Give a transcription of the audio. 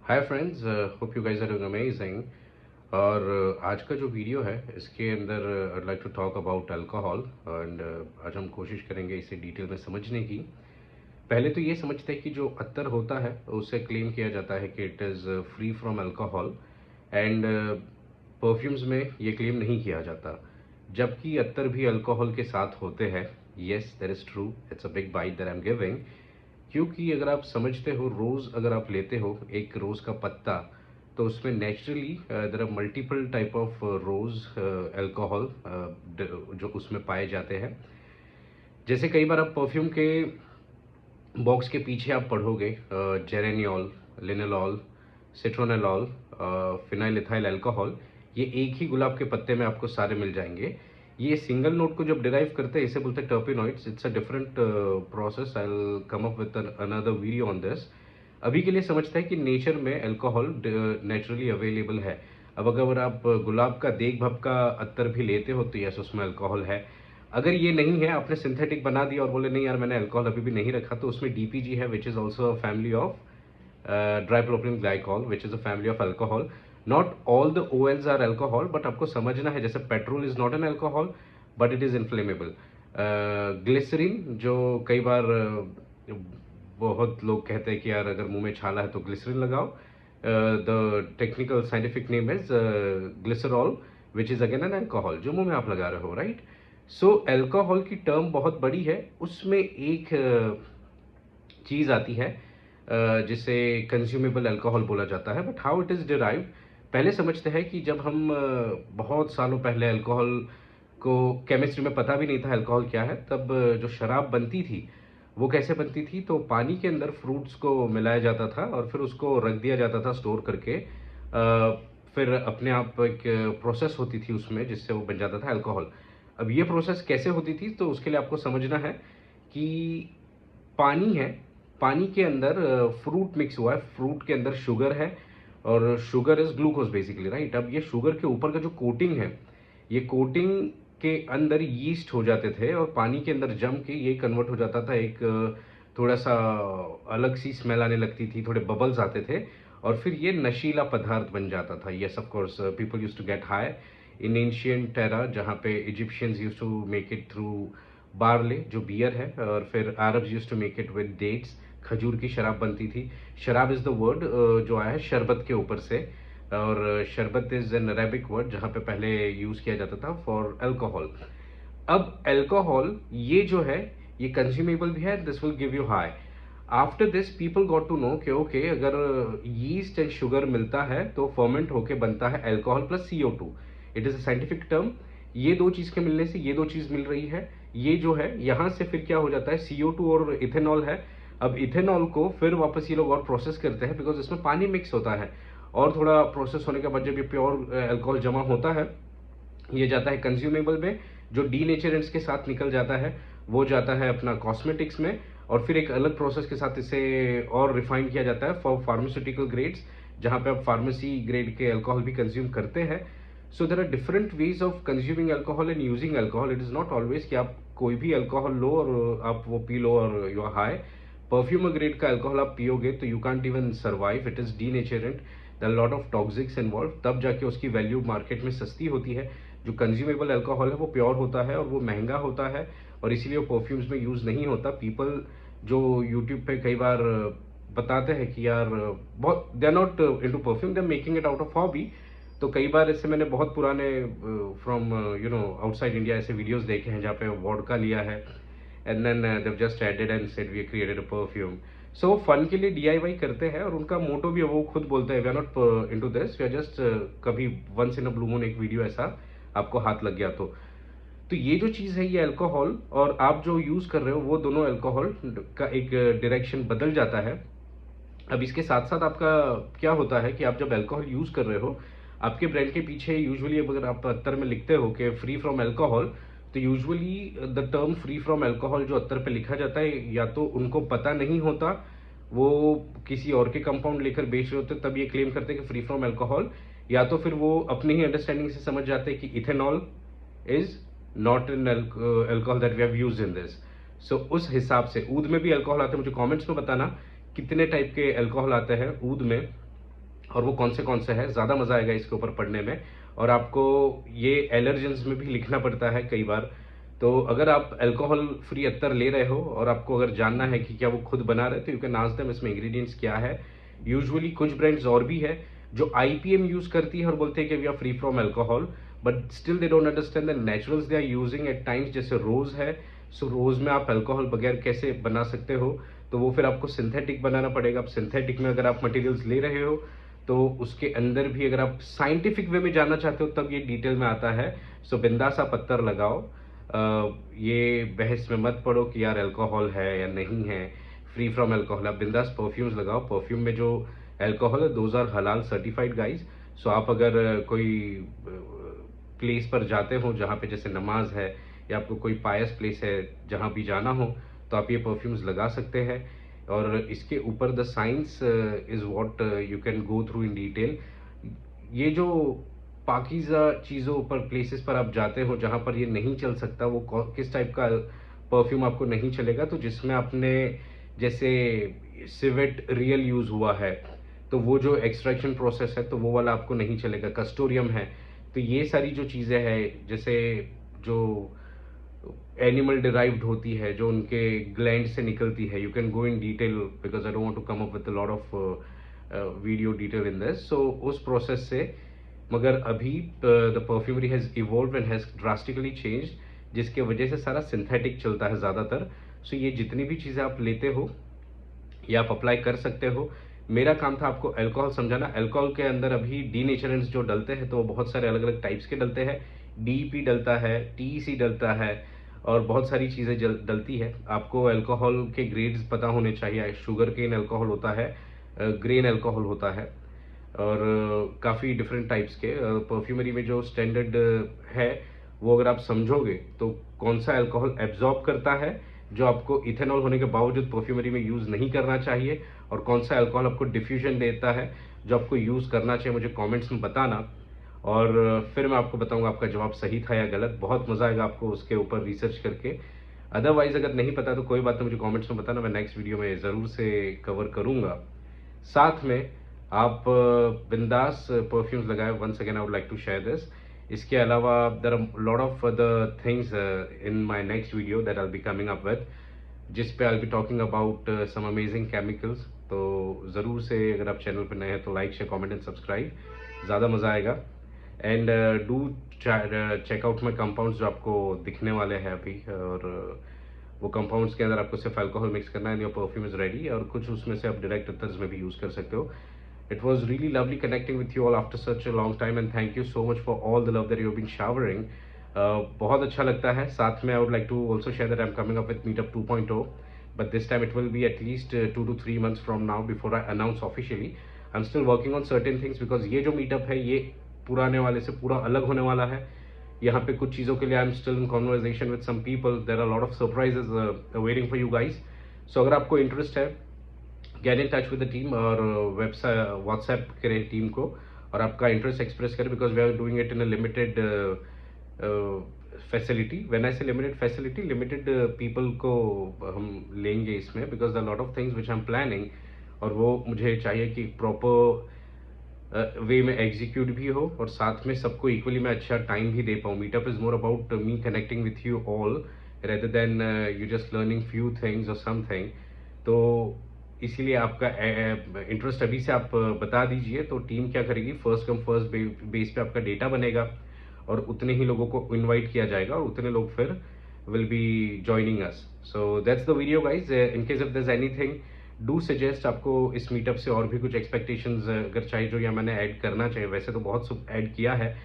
Hi friends, hope you guys are doing amazing. और आज का जो वीडियो है इसके अंदर I like to talk about alcohol and आज हम कोशिश करेंगे इसे डिटेल में समझने की। पहले तो ये समझते हैं कि जो अत्तर होता है उसे क्लेम किया जाता है कि it is free from alcohol and perfumes में ये क्लेम नहीं किया जाता, जबकि अत्तर भी अल्कोहल के साथ होते हैं। Yes, that is true, it's a big bite that I am giving. क्योंकि अगर आप समझते हो, रोज़ अगर आप लेते हो एक रोज़ का पत्ता, तो उसमें naturally there are multiple type of rose alcohol जो उसमें पाए जाते हैं। जैसे कई बार आप परफ्यूम के बॉक्स के पीछे आप पढ़ोगे जेरेनियोल, लिनोलॉल, सिट्रोनेलॉल, फिनाइल इथाइल अल्कोहल, ये एक ही गुलाब के पत्ते में आपको सारे मिल जाएंगे। ये सिंगल नोट को जब डिराइव करते हैं इसे बोलते हैं terpenoids. It's a different process, I will come up with another video on this. अभी के लिए समझते हैं कि नेचर में अल्कोहल नेचुरली अवेलेबल है। अब अगर आप गुलाब का देख भब का अत्तर भी लेते हो तो यस, उसमें अल्कोहल है। अगर ये नहीं है, आपने सिंथेटिक बना दिया और बोले नहीं यार मैंने अल्कोहल अभी भी नहीं रखा, तो उसमें डीपीजी है, which is also a family of tripropylene glycol, which is a family of alcohol. Not all the ols are alcohol, but आपको समझना है, जैसे petrol is not an alcohol but it is inflammable. Glycerin, जो कई बार बहुत लोग कहते हैं कि यार अगर मुंह में छाला है तो ग्लिसरीन लगाओ, the technical scientific name is glycerol, which is again an alcohol जो मुंह में आप लगा रहे हो, राइट। सो अल्कोहल की टर्म बहुत बड़ी है। उसमें एक चीज़ आती है जिसे कंज्यूमेबल अल्कोहल बोला जाता है। But how it is derived, पहले समझते हैं कि जब हम बहुत सालों पहले अल्कोहल को केमिस्ट्री में पता भी नहीं था अल्कोहल क्या है, तब जो शराब बनती थी वो कैसे बनती थी, तो पानी के अंदर फ्रूट्स को मिलाया जाता था और फिर उसको रख दिया जाता था स्टोर करके। फिर अपने आप एक प्रोसेस होती थी उसमें जिससे वो बन जाता था अल्कोहल। अब ये प्रोसेस कैसे होती थी, तो उसके लिए आपको समझना है कि पानी है, पानी के अंदर फ्रूट मिक्स हुआ है, फ्रूट के अंदर शुगर है और sugar is glucose basically, right. अब ये शुगर के ऊपर का जो कोटिंग है, ये कोटिंग के अंदर यीस्ट हो जाते थे और पानी के अंदर जम के ये कन्वर्ट हो जाता था एक थोड़ा सा अलग सी स्मेल आने लगती थी, थोड़े बबल्स आते थे और फिर ये नशीला पदार्थ बन जाता था। Yes, of course people used to get high in ancient era, जहाँ पे Egyptians used to make it through barley जो बियर है, और फिर Arabs used to make it with dates, खजूर की शराब बनती थी। शराब इज द वर्ड जो आया है शरबत के ऊपर से, और शरबत इज एन अरेबिक वर्ड जहाँ पे पहले यूज किया जाता था फॉर अल्कोहल। अब अल्कोहल ये जो है ये कंज्यूमेबल भी है, this will give you high. After this people got to know कि ओके, अगर यीस्ट एंड शुगर मिलता है तो फर्मेंट होके बनता है alcohol plus CO2। It is a scientific term. ये दो चीज के मिलने से ये दो चीज मिल रही है। ये जो है यहाँ से फिर क्या हो जाता है, CO2 और इथेनॉल है। अब इथेनॉल को फिर वापस ये लोग और प्रोसेस करते हैं, बिकॉज इसमें पानी मिक्स होता है, और थोड़ा प्रोसेस होने के बाद जब ये प्योर अल्कोहल जमा होता है, ये जाता है कंज्यूमेबल में, जो डीनेचरेंट्स के साथ निकल जाता है वो जाता है अपना कॉस्मेटिक्स में, और फिर एक अलग प्रोसेस के साथ इसे और रिफाइन किया जाता है फॉर फार्मास्यूटिकल ग्रेड्स, जहाँ पे आप फार्मेसी ग्रेड के अल्कोहल भी कंज्यूम करते हैं। So there are different ways of consuming alcohol and using alcohol. It is not always कि आप कोई भी अल्कोहल लो और आप वो पी लो और you are high. Perfume grade का अल्कोहल आप पियोगे तो you can't even survive, it is denaturant, the lot of toxics involve, तब जाके उसकी वैल्यू मार्केट में सस्ती होती है। जो कंज्यूमेबल अल्कोहल है वो प्योर होता है और वो महंगा होता है, और इसीलिए वो परफ्यूम्स में यूज़ नहीं होता। पीपल जो यूट्यूब पे कई बार बताते हैं कि यार बहुत they are not into perfume, they are making it out of hobby. तो कई बार इससे मैंने बहुत पुराने फ्रॉम आउटसाइड इंडिया ऐसे वीडियोस देखे हैं जहाँ पे वोडका लिया है and then they just added and said we created a perfume. So fun के लिए DIY करते हैं, और उनका मोटो भी है, वो खुद बोलते हैं we are not into this, we are just कभी once in a blue moon एक वीडियो ऐसा आपको हाथ लग गया तो ये जो चीज़ है ये अल्कोहल और आप जो यूज़ कर रहे हो वो दोनों अल्कोहल का एक डायरेक्शन बदल जाता है। अब इसके साथ साथ आपका क्या होता है कि आप जब अल्कोहल यूज़ कर रहे हो, आपके ब्रांड के पीछे यूजुअली अगर आप अत्तर में लिखते हो कि फ्री फ्रॉम अल्कोहल, तो usually the term free from alcohol जो अत्तर पे लिखा जाता है, या तो उनको पता नहीं होता, वो किसी और के कंपाउंड लेकर बेच रहे होते तब ये क्लेम करते हैं कि फ्री फ्रॉम अल्कोहल, या तो फिर वो अपनी ही अंडरस्टैंडिंग से समझ जाते हैं कि ethanol is not in alcohol that we have used in this. सो उस हिसाब से ऊद में भी अल्कोहल आते हैं। मुझे कमेंट्स में बताना कितने टाइप के अल्कोहल आते हैं ऊद में, और वो कौन से है। ज़्यादा मज़ा आएगा इसके ऊपर पढ़ने में। और आपको ये एलर्जेंस में भी लिखना पड़ता है कई बार। तो अगर आप अल्कोहल फ्री अत्तर ले रहे हो और आपको अगर जानना है कि क्या वो खुद बना रहे, तो यू कैन आस्क देम इसमें इंग्रेडिएंट्स क्या है। यूजुअली कुछ ब्रांड्स और भी है जो आईपीएम यूज़ करती है और बोलते हैं कि we are free from alcohol, but still they don't understand the naturals they are using at times. जैसे रोज़ है, सो रोज़ में आप अल्कोहल बगैर कैसे बना सकते हो, तो वो फिर आपको सिंथेटिक बनाना पड़ेगा। अब सिंथेटिक में अगर आप मटेरियल्स ले रहे हो तो उसके अंदर भी अगर आप साइंटिफिक वे में जानना चाहते हो तब ये डिटेल में आता है। सो बिंदास आप पत्थर लगाओ। ये बहस में मत पड़ो कि यार अल्कोहल है या नहीं है, फ्री फ्रॉम अल्कोहल। आप बिंदास परफ्यूम्स लगाओ। परफ्यूम में जो अल्कोहल है दोज आर हलाल सर्टिफाइड गाइज। सो आप अगर कोई प्लेस पर जाते हो जहाँ पे जैसे नमाज है या आपको कोई पायस प्लेस है जहाँ भी जाना हो, तो आप ये परफ्यूम्स लगा सकते हैं। और इसके ऊपर the science is what you can go through in detail. ये जो पाकीज़ा चीज़ों पर प्लेसेस पर आप जाते हो जहाँ पर ये नहीं चल सकता, वो किस टाइप का परफ्यूम आपको नहीं चलेगा, तो जिसमें आपने जैसे सिवेट रियल यूज़ हुआ है, तो वो जो एक्सट्रैक्शन प्रोसेस है तो वो वाला आपको नहीं चलेगा। कस्टोरियम है, तो ये सारी जो चीज़ें हैं जैसे जो एनिमल डिराइव्ड होती है, जो उनके ग्लैंड से निकलती है, you can go in detail because I don't want to come up with a lot of video detail in this. सो उस प्रोसेस से, मगर अभी the perfumery has evolve and has drastically change, जिसके वजह से सारा सिंथेटिक चलता है ज़्यादातर। सो ये जितनी भी चीज़ें आप लेते हो ये आप अप्लाई कर सकते हो। मेरा काम था आपको अल्कोहल समझाना। अल्कोहल के अंदर अभी डीनेचरेंट्स जो डलते हैं तो वो बहुत सारे अलग अलग टाइप्स के डलते हैं। डीईपी डलता है, टीईसी डलता है और बहुत सारी चीज़ें डलती है। आपको अल्कोहल के ग्रेड्स पता होने चाहिए। शुगर केन अल्कोहल होता है, ग्रेन अल्कोहल होता है और काफ़ी डिफरेंट टाइप्स के परफ्यूमरी में जो स्टैंडर्ड है वो अगर आप समझोगे तो कौन सा अल्कोहल एब्जॉर्ब करता है जो आपको इथेनॉल होने के बावजूद परफ्यूमरी में यूज़ नहीं करना चाहिए, और कौन सा अल्कोहल आपको डिफ्यूजन देता है जो आपको यूज़ करना चाहिए, मुझे कमेंट्स में बताना। और फिर मैं आपको बताऊंगा आपका जवाब सही था या गलत। बहुत मज़ा आएगा आपको उसके ऊपर रिसर्च करके। अदरवाइज़ अगर नहीं पता तो कोई बात नहीं, मुझे कमेंट्स में बताना, मैं नेक्स्ट वीडियो में ज़रूर से कवर करूँगा। साथ में आप बिंदास परफ्यूम्स लगाए। Once again I would like to share this. इसके अलावा there are lot of other things in my next video that I will be coming up with, जिस पे I will be talking about some amazing chemicals. तो ज़रूर से अगर आप channel पर नए हैं तो like share comment and subscribe, ज़्यादा मज़ा आएगा। And do check out my compounds जो आपको दिखने वाले हैं अभी। और वो कंपाउंड्स के अंदर आपको सिर्फ अल्कोहल मिक्स करना है and your perfume is ready. और कुछ उसमें से आप डायरेक्ट अतर्स में भी यूज़ कर सकते हो। It was really lovely connecting with you all after such a long time, and thank you so much for all the love that you've been showering. बहुत अच्छा लगता है। साथ में I would like to also share that I'm coming up with Meetup 2.0, but this time it will be at least 2 to 3 months from now before I announce officially. I'm still working on certain things because ये जो Meetup है ये पुराने वाले से पूरा अलग होने वाला है। यहाँ पे कुछ चीज़ों के लिए I'm still in conversation with some people. There are a lot of surprises waiting for you guys. So अगर आपको इंटरेस्ट है, get in touch with the team और वेबसाइट व्हाट्सएप करें टीम को और आपका इंटरेस्ट एक्सप्रेस करें, because we are doing it in a limited facility. When I say limited facility, limited people को हम लेंगे इसमें, because the lot of things which I am planning, और वो मुझे चाहिए कि प्रॉपर वे में एग्जीक्यूट भी हो और साथ में सबको इक्वली मैं अच्छा टाइम भी दे पाऊँ। Meetup is more about me connecting with you all rather than you just learning few things और समथिंग। तो इसीलिए आपका इंटरेस्ट अभी से आप बता दीजिए, तो टीम क्या करेगी, फर्स्ट कम फर्स्ट बेस पे आपका डेटा बनेगा और उतने ही लोगों को इनवाइट किया जाएगा और उतने लोग फिर will be joining us. So that's the video guys. In case if there is anything do suggest, आपको इस मीटअप से और भी कुछ एक्सपेक्टेशंस अगर चाहिए जो या मैंने ऐड करना चाहिए, वैसे तो बहुत सब ऐड किया है,